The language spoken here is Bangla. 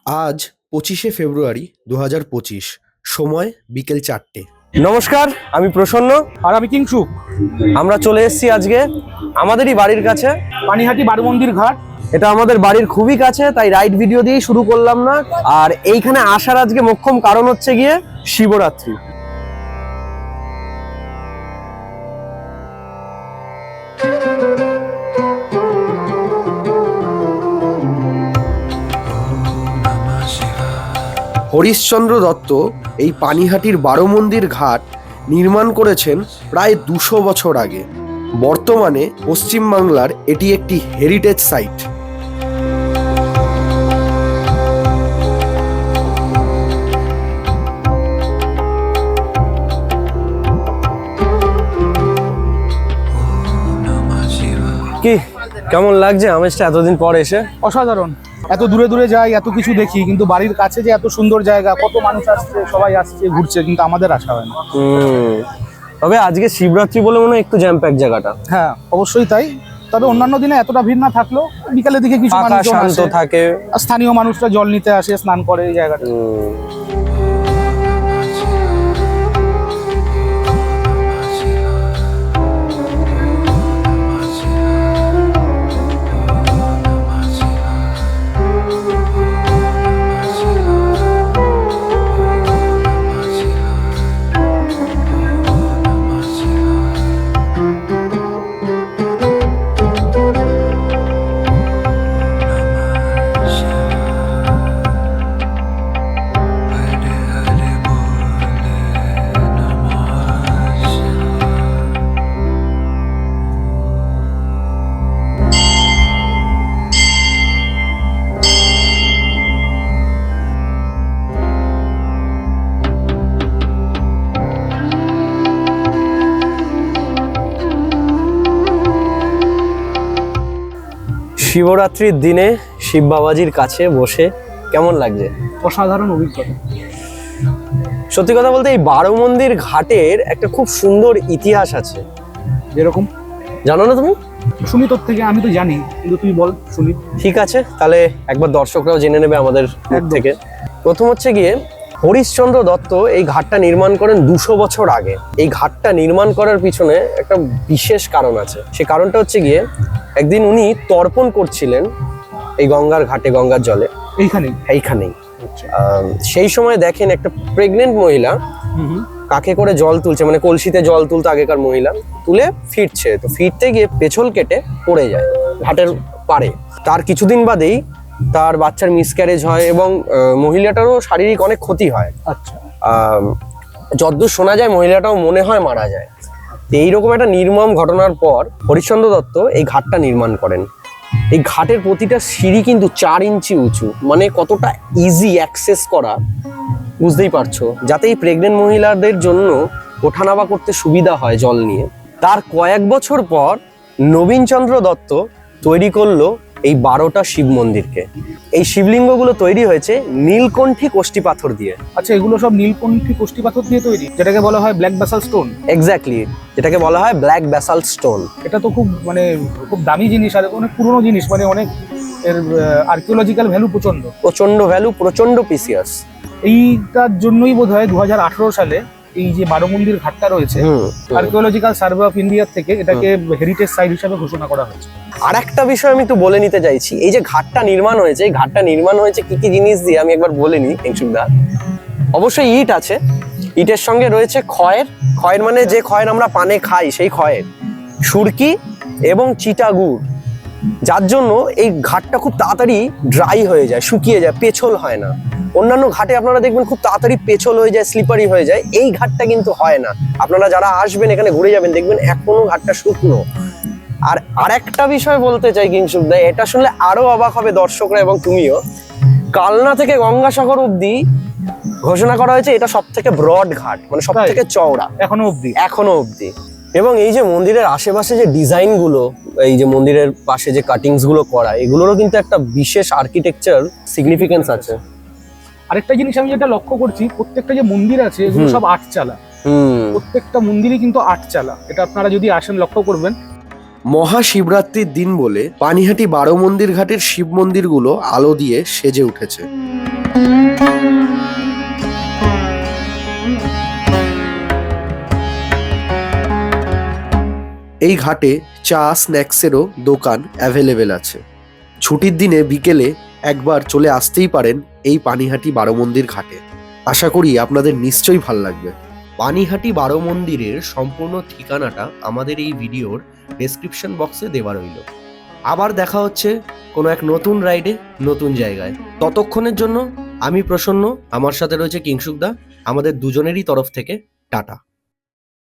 আজ 25শে ফেব্রুয়ারি 2025, সময় বিকেল 4টে। নমস্কার, আমি প্রসন্ন আর আমি কিংসুক। আমরা চলে এসেছি আজকে আমাদেরই বাড়ির কাছে, পানিহাটি বারুমন্দির ঘাট। এটা আমাদের বাড়ির খুবই কাছে, তাই রাইড ভিডিও দিয়েই শুরু করলাম না। আর এইখানে আসার আজকে মোক্ষম কারণ হচ্ছে গিয়ে শিবরাত্রি। হরিশ্চন্দ্র দত্ত এই পানিহাটির বারোমন্দির ঘাট নির্মাণ করেছেন প্রায় 200 বছর আগে। বর্তমানে পশ্চিমবাংলার এটি একটি হেরিটেজ সাইট। কি কেমন লাগছে আমেজটা এতদিন পর এসে? অসাধারণ। এত দূরে দূরে যাই, এত কিছু দেখি, কিন্তু বাড়ির কাছে যে এত সুন্দর জায়গা, কত মানুষ আসছে, সবাই আসছে ঘুরছে, কিন্তু আমাদের আসা হয় না। তবে আজকে শিবরাত্রি বলে মনে হয় একটু জ্যাম প্যাক জায়গাটা। হ্যাঁ, অবশ্যই তাই। তবে অন্যান্য দিনে এতটা ভিড় না থাকলেও বিকালের দিকে কিছু মানুষ শান্ত থাকে, আর স্থানীয় মানুষরা জল নিতে আসে, স্নান করে এই জায়গাটা। শিবরাত্রির দিনে শিব বাবাজির কাছে বসে কেমন লাগছে? অসাধারণ অভিজ্ঞতা। সত্যি কথা বলতে এই বারোমন্দির ঘাটের একটা খুব সুন্দর ইতিহাস আছে। যেরকম জানো না তুমি? শুনি তোর থেকে, আমি তো জানি, কিন্তু তুই বল শুনি। ঠিক আছে, তাহলে একবার দর্শকরাও জেনে নেবে আমাদের মুখ থেকে। প্রথম হচ্ছে গিয়ে হরিশ্চন্দ্র দত্ত এই ঘাটটা নির্মাণ করেন 200 বছর আগে। এই ঘাটটা নির্মাণ করার পিছনে একটা বিশেষ কারণ আছে। সে কারণটা হচ্ছে গিয়ে একদিন উনি তর্পণ করছিলেন এই গঙ্গার ঘাটে, গঙ্গার জলে এইখানেই। সেই সময় দেখেন একটা প্রেগনেন্ট মহিলা কাকে করে জল তুলছে, মানে কলসিতে জল তুলতো আগেকার মহিলা, তুলে ফিরছে। তো ফিরতে গিয়ে পেছল কেটে পড়ে যায় ঘাটের পাড়ে। তার কিছুদিন বাদেই তার বাচ্চার মিসক্যারেজ হয় এবং মহিলাটারও শারীরিক অনেক ক্ষতি হয়। আচ্ছা। যতদূর শোনা যায় মহিলাটাও মনে হয় মারা যায়। এইরকম একটা নির্মম ঘটনার পর হরিশ্চন্দ্র দত্ত এই ঘাটটা নির্মাণ করেন। এই ঘাটের প্রতিটা সিঁড়ি কিন্তু 4 ইঞ্চি উঁচু, মানে কতটা ইজি অ্যাক্সেস করা বুঝতেই পারছো, যাতে এই প্রেগনেন্ট মহিলাদের জন্য ওঠানামা করতে সুবিধা হয় জল নিয়ে। তার কয়েক বছর পর নবীনচন্দ্র দত্ত তৈরি করলো এই 12টা শিব মন্দিরকে। এই শিবলিঙ্গগুলো তৈরি হয়েছে নীলকণ্ঠী কোষ্টি পাথর দিয়ে। আচ্ছা, এগুলো সব নীলকণ্ঠী কোষ্টি পাথর দিয়ে তৈরি, যেটাকে বলা হয় ব্ল্যাক ব্যাসাল্ট স্টোন। এক্স্যাক্টলি, যেটাকে বলা হয় ব্ল্যাক ব্যাসাল্ট স্টোন। এটা তো খুব খুব দামি জিনিস, আর অনেক পুরনো জিনিস, অনেক এর আর্কিওলজিক্যাল ভ্যালু প্রচন্ড ভ্যালু, প্রচন্ড প্রিসিয়াস। এইটার জন্যই বোধহয় 2018 সালে এই যে বারোমন্দির ঘাটটা রয়েছে, আর্কিওলজিক্যাল সার্ভে অফ ইন্ডিয়া থেকে এটাকে হেরিটেজ সাইট হিসেবে ঘোষণা করা হয়েছে। আর একটা বিষয় আমি একটু বলে নিতে চাইছি, এই যে ঘাটটা নির্মাণ হয়েছে, এই ঘাটটা নির্মাণ হয়েছে কি কি জিনিস দিয়ে আমি একবার বলে নিই। অবশ্যই ইট আছে, ইটের সঙ্গে রয়েছে খয়ের মানে যে খয়ের আমরা পানে খাই সেই খয়ের, সুরকি এবং চিটা গুড়, যার জন্য এই ঘাটটা খুব তাড়াতাড়ি ড্রাই হয়ে যায়, শুকিয়ে যায়, পেছল হয় না। অন্যান্য ঘাটে আপনারা দেখবেন খুব তাড়াতাড়ি পেছল হয়ে যায়, স্লিপারি হয়ে যায়, এই ঘাটটা কিন্তু হয় না। আপনারা যারা আসবেন এখানে ঘুরে যাবেন, দেখবেন এখনো ঘাটটা শুকনো। আর আরেকটা বিষয় বলতে চাই কিংসুকদা, এটা শুনলে আরো অবাক হবে দর্শকরা এবং তুমিও। কালনা থেকে গঙ্গাসাগর অব্দি ঘোষণা করা হয়েছে এটা সব থেকে ব্রড ঘাট, মানে সব থেকে চওড়া এখনো অব্দি। এবং এই যে মন্দিরের আশেপাশে যে ডিজাইন গুলো, এই যে মন্দিরের পাশে যে কাটিংস গুলো করা, এগুলোরও কিন্তু একটা বিশেষ আর্কিটেকচার সিগনিফিকেন্স আছে। আরেকটা জিনিস আমি যেটা লক্ষ্য করছি, প্রত্যেকটা যে মন্দির আছে এগুলো সব 8 চালা। প্রত্যেকটা মন্দিরই কিন্তু 8 চালা, এটা আপনারা যদি আসেন লক্ষ্য করবেন। মহাশিবরাত্রির দিন বলে পানিহাটি বারোমন্দির ঘাটের শিব মন্দিরগুলো আলো দিয়ে সেজে উঠেছে। এই ঘাটে চা স্ন্যাক্সেরও দোকান অ্যাভেলেবেল আছে। ছুটির দিনে বিকেলে একবার চলে আসতেই পারেন এই পানিহাটি বারো মন্দির ঘাটে। আশা করি আপনাদের নিশ্চয়ই ভাল লাগবে। পানিহাটি বারো মন্দিরের সম্পূর্ণ ঠিকানাটা আমাদের এই ভিডিওর ডেসক্রিপশন বক্সে দেওয়া রইল। আবার দেখা হচ্ছে কোনো এক নতুন রাইডে নতুন জায়গায়। ততক্ষণের জন্য আমি প্রসন্ন, আমার সাথে রয়েছে কিংশুকদা। আমাদের দুজনেরই তরফ থেকে টাটা।